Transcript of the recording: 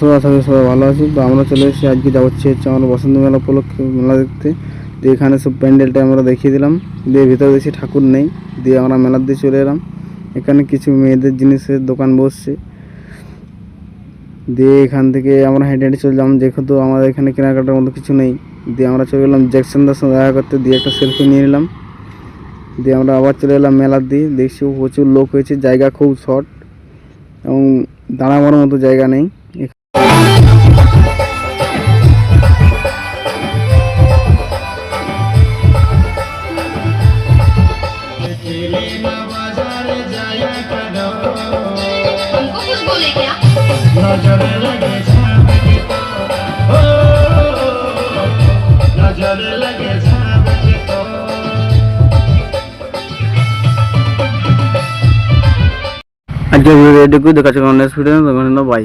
সবাই আশা করি সবাই ভালো আছি। তো আমরা চলে এসেছি, আজকে যাচ্ছি হচ্ছে আমরা বসন্ত মেলা উপলক্ষে মেলা দেখতে। দিয়ে এখানে সব প্যান্ডেলটা আমরা দেখিয়ে দিলাম, দিয়ে ভিতরে দেখছি ঠাকুর নেই, দিয়ে আমরা মেলার দিয়ে চলে এলাম। এখানে কিছু মেয়েদের জিনিসের দোকান বসছে, দিয়ে এখান থেকে আমরা হেঁটে হেঁটে চলে যাম, যেহেতু আমাদের এখানে কেনাকাটার মতো কিছু নেই। দিয়ে আমরা চলে গেলাম জ্যাকসনদার সঙ্গে দেখা করতে, দিয়ে একটা সেলফি নিয়ে নিলাম। দিয়ে আমরা আবার চলে এলাম মেলার দিয়ে। দেখছি প্রচুর লোক হয়েছে, জায়গা খুব শর্ট এবং দাঁড়াবার মতো জায়গা নেই। আজকে ভিডিও এটুকুই, দেখা যাচ্ছে নেক্সট ভিডিও। বাই।